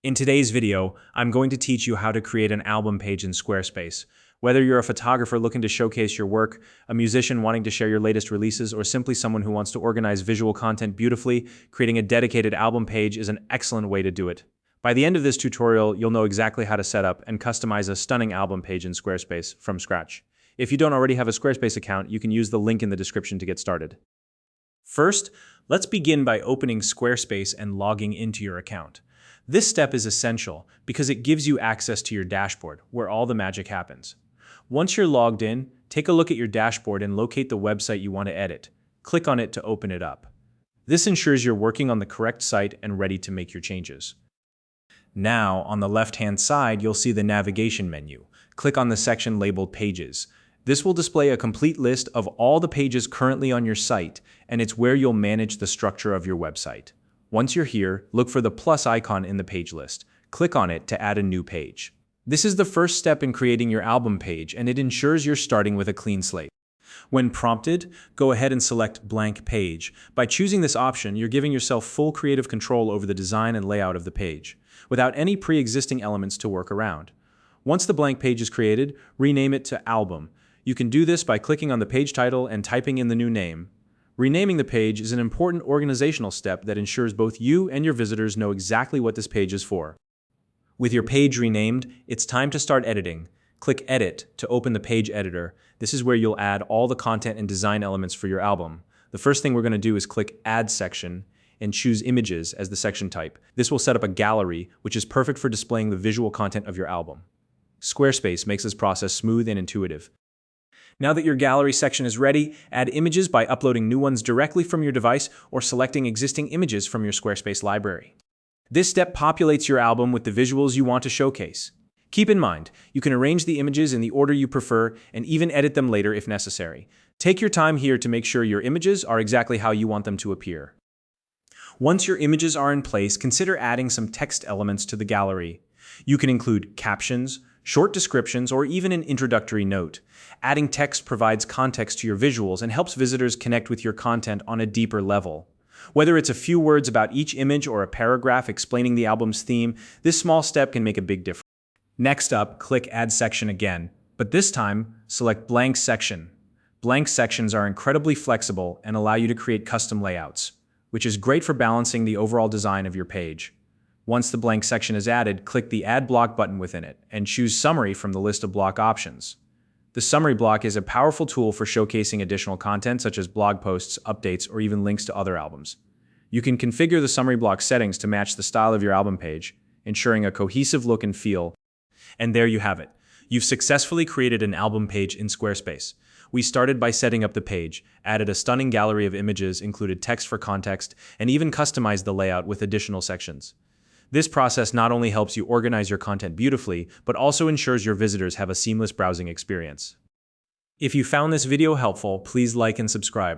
In today's video, I'm going to teach you how to create an album page in Squarespace. Whether you're a photographer looking to showcase your work, a musician wanting to share your latest releases, or simply someone who wants to organize visual content beautifully, creating a dedicated album page is an excellent way to do it. By the end of this tutorial, you'll know exactly how to set up and customize a stunning album page in Squarespace from scratch. If you don't already have a Squarespace account, you can use the link in the description to get started. First, let's begin by opening Squarespace and logging into your account. This step is essential because it gives you access to your dashboard, where all the magic happens. Once you're logged in, take a look at your dashboard and locate the website you want to edit. Click on it to open it up. This ensures you're working on the correct site and ready to make your changes. Now, on the left-hand side, you'll see the navigation menu. Click on the section labeled Pages. This will display a complete list of all the pages currently on your site, and it's where you'll manage the structure of your website. Once you're here, look for the plus icon in the page list. Click on it to add a new page. This is the first step in creating your album page, and it ensures you're starting with a clean slate. When prompted, go ahead and select Blank Page. By choosing this option, you're giving yourself full creative control over the design and layout of the page, without any pre-existing elements to work around. Once the blank page is created, rename it to Album. You can do this by clicking on the page title and typing in the new name. Renaming the page is an important organizational step that ensures both you and your visitors know exactly what this page is for. With your page renamed, it's time to start editing. Click Edit to open the page editor. This is where you'll add all the content and design elements for your album. The first thing we're going to do is click Add Section and choose Images as the section type. This will set up a gallery, which is perfect for displaying the visual content of your album. Squarespace makes this process smooth and intuitive. Now that your gallery section is ready, add images by uploading new ones directly from your device or selecting existing images from your Squarespace library. This step populates your album with the visuals you want to showcase. Keep in mind, you can arrange the images in the order you prefer and even edit them later if necessary. Take your time here to make sure your images are exactly how you want them to appear. Once your images are in place, consider adding some text elements to the gallery. You can include captions, short descriptions, or even an introductory note. Adding text provides context to your visuals and helps visitors connect with your content on a deeper level. Whether it's a few words about each image or a paragraph explaining the album's theme, this small step can make a big difference. Next up, click Add Section again, but this time, select Blank Section. Blank sections are incredibly flexible and allow you to create custom layouts, which is great for balancing the overall design of your page. Once the blank section is added, click the Add Block button within it and choose Summary from the list of block options. The Summary block is a powerful tool for showcasing additional content such as blog posts, updates, or even links to other albums. You can configure the Summary block settings to match the style of your album page, ensuring a cohesive look and feel. And there you have it. You've successfully created an album page in Squarespace. We started by setting up the page, added a stunning gallery of images, included text for context, and even customized the layout with additional sections. This process not only helps you organize your content beautifully, but also ensures your visitors have a seamless browsing experience. If you found this video helpful, please like and subscribe.